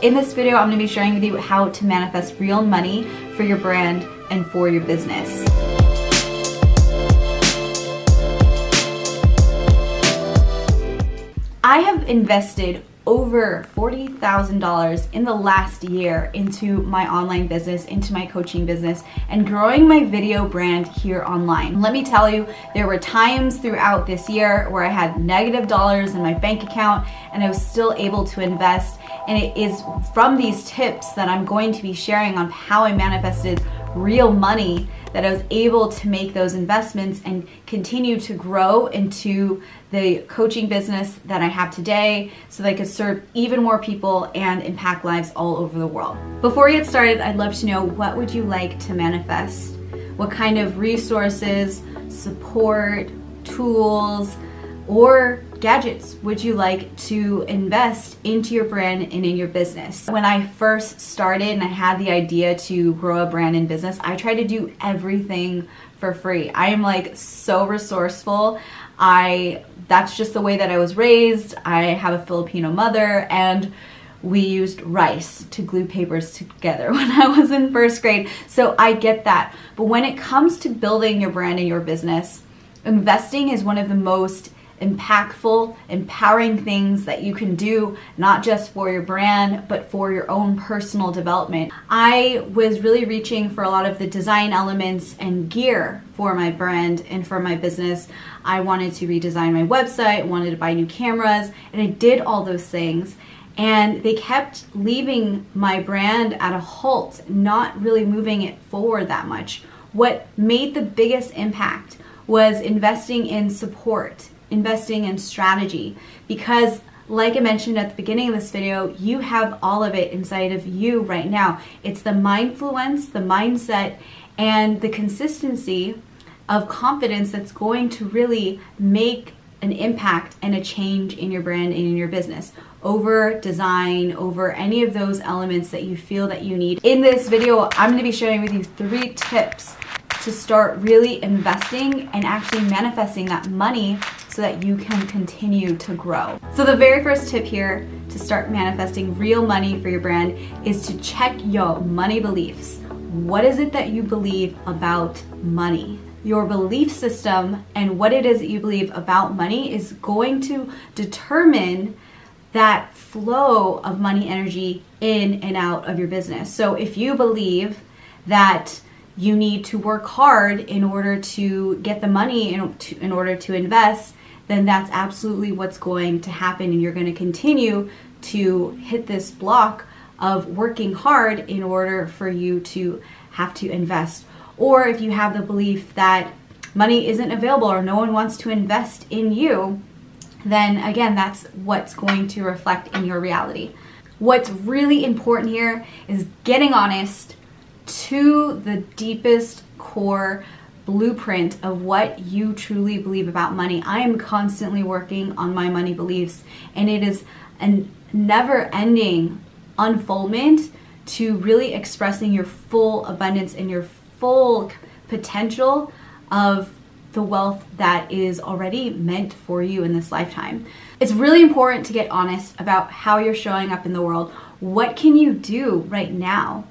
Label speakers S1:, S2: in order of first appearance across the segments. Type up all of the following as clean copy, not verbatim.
S1: In this video, I'm going to be sharing with you how to manifest real money for your brand and for your business. I have invested over $40,000 in the last year into my online business, into my coaching business, and growing my video brand here online. Let me tell you, there were times throughout this year where I had negative dollars in my bank account and I was still able to invest. And it is from these tips that I'm going to be sharing on how I manifested real money that I was able to make those investments and continue to grow into the coaching business that I have today so that I could serve even more people and impact lives all over the world. Before we get started, I'd love to know, what would you like to manifest? What kind of resources, support, tools, or gadgets would you like to invest into your brand and in your business? When I first started and I had the idea to grow a brand and business, I tried to do everything for free. I am like so resourceful. That's just the way that I was raised. I have a Filipino mother and we used rice to glue papers together when I was in first grade. So I get that. But when it comes to building your brand and your business, investing is one of the most impactful, empowering things that you can do, not just for your brand, but for your own personal development. I was really reaching for a lot of the design elements and gear for my brand and for my business. I wanted to redesign my website, wanted to buy new cameras, and I did all those things. And they kept leaving my brand at a halt, not really moving it forward that much. What made the biggest impact was investing in support, investing in strategy, because like I mentioned at the beginning of this video, you have all of it inside of you right now. It's the mindfluence, the mindset, and the consistency of confidence that's going to really make an impact and a change in your brand and in your business over design, over any of those elements that you feel that you need. In this video, I'm going to be sharing with you 3 tips to start really investing and actually manifesting that money so that you can continue to grow. So the very first tip here to start manifesting real money for your brand is to check your money beliefs. What is it that you believe about money? Your belief system and what it is that you believe about money is going to determine that flow of money energy in and out of your business. So if you believe that you need to work hard in order to get the money in order to invest, then that's absolutely what's going to happen, and you're going to continue to hit this block of working hard in order for you to have to invest. Or if you have the belief that money isn't available or no one wants to invest in you, then again, that's what's going to reflect in your reality. What's really important here is getting honest to the deepest core blueprint of what you truly believe about money. I am constantly working on my money beliefs, and it is a never-ending unfoldment to really expressing your full abundance and your full potential of the wealth that is already meant for you in this lifetime. It's really important to get honest about how you're showing up in the world. What can you do right now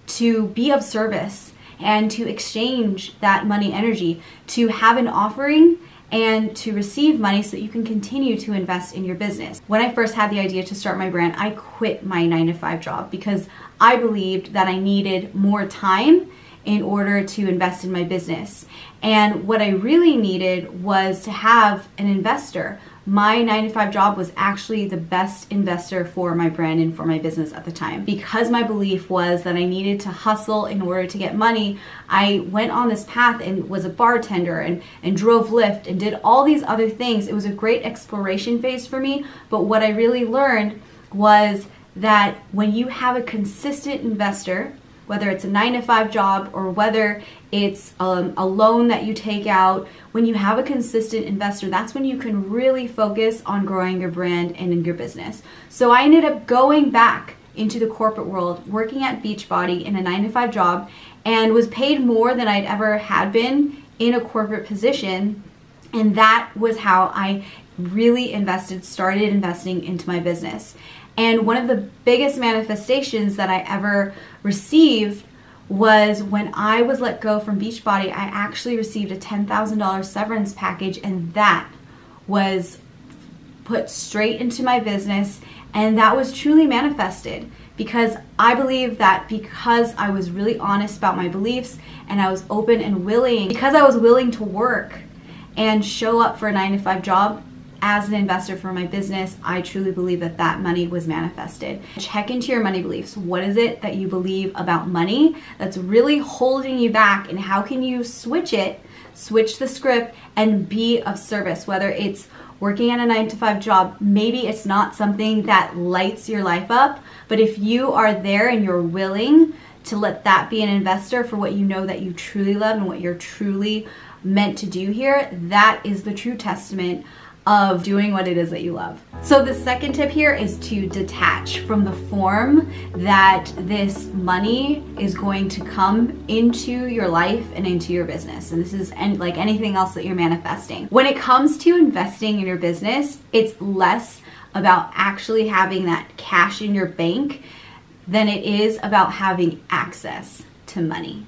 S1: to be of service and to exchange that money energy, to have an offering and to receive money so that you can continue to invest in your business. When I first had the idea to start my brand, I quit my 9-to-5 job because I believed that I needed more time in order to invest in my business. And what I really needed was to have an investor. My 9-to-5 job was actually the best investor for my brand and for my business at the time. Because my belief was that I needed to hustle in order to get money, I went on this path and was a bartender and drove Lyft and did all these other things. It was a great exploration phase for me, but what I really learned was that when you have a consistent investor, whether it's a 9-to-5 job or whether it's a loan that you take out, when you have a consistent investor, that's when you can really focus on growing your brand and in your business. So I ended up going back into the corporate world, working at Beachbody in a 9-to-5 job, and was paid more than I'd ever had been in a corporate position. And that was how I really started investing into my business. And one of the biggest manifestations that I ever received was when I was let go from Beachbody. I actually received a $10,000 severance package, and that was put straight into my business, and that was truly manifested because I believe that because I was really honest about my beliefs and I was open and willing, because I was willing to work and show up for a 9-to-5 job as an investor for my business, I truly believe that that money was manifested. Check into your money beliefs. What is it that you believe about money that's really holding you back, and how can you switch it, switch the script, and be of service? Whether it's working at a 9-to-5 job, maybe it's not something that lights your life up, but if you are there and you're willing to let that be an investor for what you know that you truly love and what you're truly meant to do here, that is the true testament of doing what it is that you love. So the second tip here is to detach from the form that this money is going to come into your life and into your business. And this is like anything else that you're manifesting. When it comes to investing in your business, it's less about actually having that cash in your bank than it is about having access to money.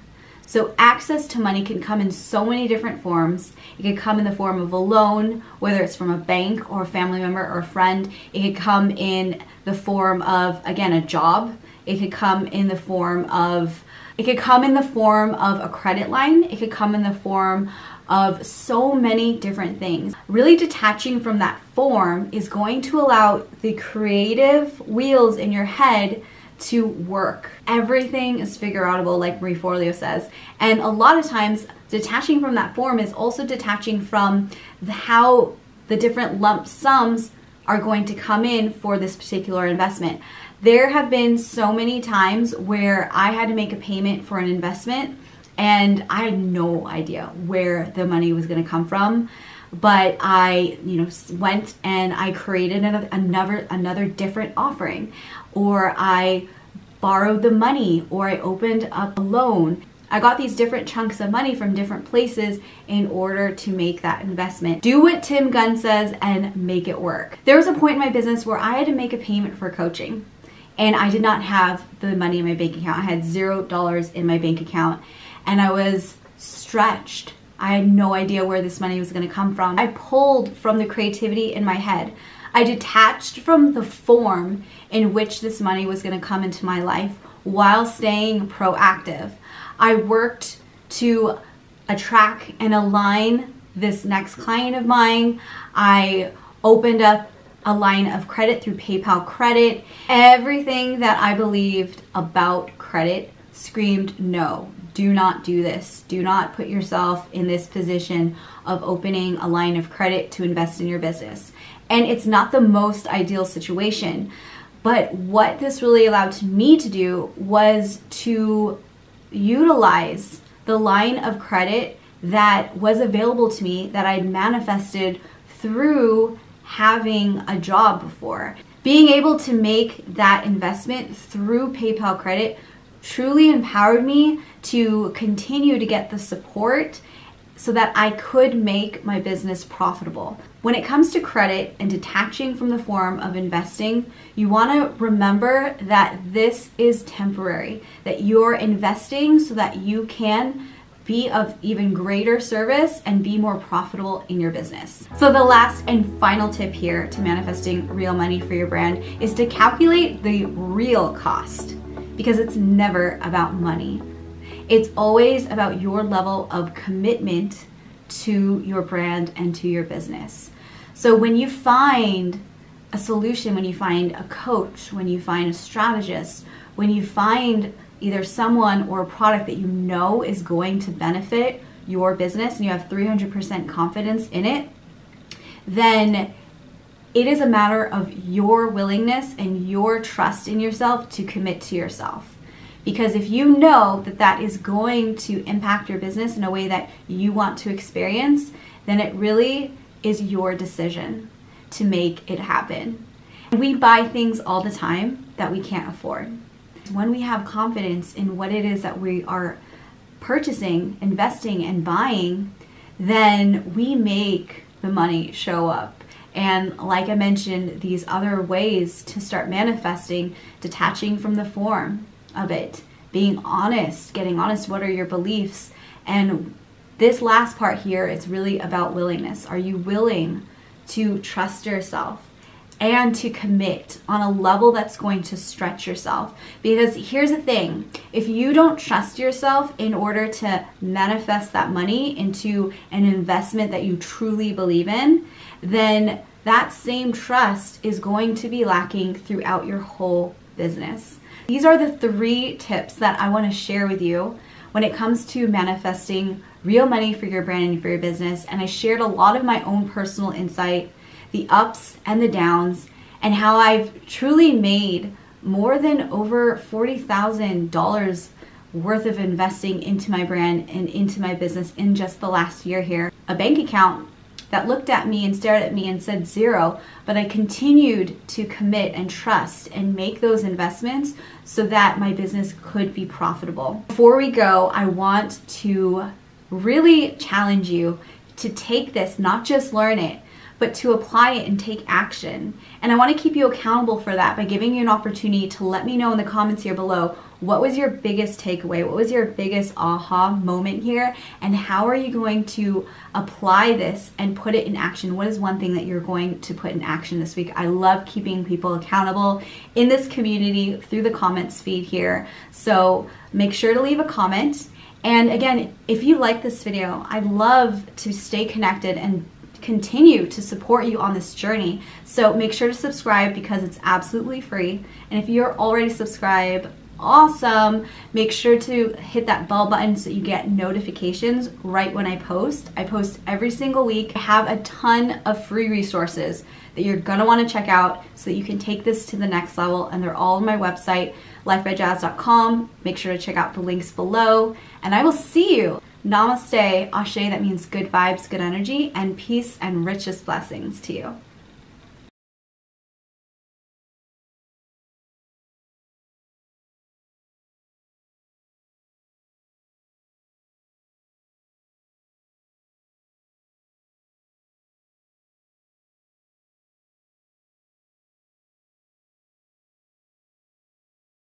S1: So access to money can come in so many different forms. It could come in the form of a loan, whether it's from a bank or a family member or a friend. It could come in the form of, again, a job. It could come in the form of a credit line. It could come in the form of so many different things. Really detaching from that form is going to allow the creative wheels in your head to work. Everything is figure outable, like Marie Forleo says. And a lot of times detaching from that form is also detaching from how the different lump sums are going to come in for this particular investment. There have been so many times where I had to make a payment for an investment and I had no idea where the money was going to come from. But I, went and I created another different offering, or I borrowed the money, or I opened up a loan. I got these different chunks of money from different places in order to make that investment. Do what Tim Gunn says and make it work. There was a point in my business where I had to make a payment for coaching, and I did not have the money in my bank account. I had $0 in my bank account, and I was stretched. I had no idea where this money was going to come from. I pulled from the creativity in my head. I detached from the form in which this money was going to come into my life while staying proactive. I worked to attract and align this next client of mine. I opened up a line of credit through PayPal Credit. Everything that I believed about credit screamed no. Do not do this. Do not put yourself in this position of opening a line of credit to invest in your business. And it's not the most ideal situation, but what this really allowed me to do was to utilize the line of credit that was available to me that I'd manifested through having a job before. Being able to make that investment through PayPal Credit truly empowered me to continue to get the support so that I could make my business profitable. When it comes to credit and detaching from the form of investing, you want to remember that this is temporary, that you're investing so that you can be of even greater service and be more profitable in your business. So the last and final tip here to manifesting real money for your brand is to calculate the real cost, because it's never about money. It's always about your level of commitment to your brand and to your business. So when you find a solution, when you find a coach, when you find a strategist, when you find either someone or a product that you know is going to benefit your business and you have 300% confidence in it, then it is a matter of your willingness and your trust in yourself to commit to yourself. Because if you know that that is going to impact your business in a way that you want to experience, then it really is your decision to make it happen. We buy things all the time that we can't afford. When we have confidence in what it is that we are purchasing, investing, and buying, then we make the money show up. And like I mentioned, these other ways to start manifesting, detaching from the form of it, being honest, getting honest, what are your beliefs? And this last part here is really about willingness. Are you willing to trust yourself and to commit on a level that's going to stretch yourself? Because here's the thing, if you don't trust yourself in order to manifest that money into an investment that you truly believe in, then that same trust is going to be lacking throughout your whole business. These are the 3 tips that I want to share with you when it comes to manifesting real money for your brand and for your business. And I shared a lot of my own personal insight, the ups and the downs, and how I've truly made more than over $40,000 worth of investing into my brand and into my business in just the last year here. A bank account that looked at me and stared at me and said 0, but I continued to commit and trust and make those investments so that my business could be profitable. Before we go, I want to really challenge you to take this, not just learn it, but to apply it and take action. And I want to keep you accountable for that by giving you an opportunity to let me know in the comments here below, what was your biggest takeaway? What was your biggest aha moment here? And how are you going to apply this and put it in action? What is one thing that you're going to put in action this week? I love keeping people accountable in this community through the comments feed here. So make sure to leave a comment. And again, if you like this video, I'd love to stay connected and continue to support you on this journey. So make sure to subscribe because it's absolutely free. And if you're already subscribed, awesome. Make sure to hit that bell button so you get notifications right when I post. I post every single week. I have a ton of free resources that you're gonna wanna check out so that you can take this to the next level, and they're all on my website, lifebyjazz.com. Make sure to check out the links below, and I will see you. Namaste, Ashe, that means good vibes, good energy, and peace and richest blessings to you.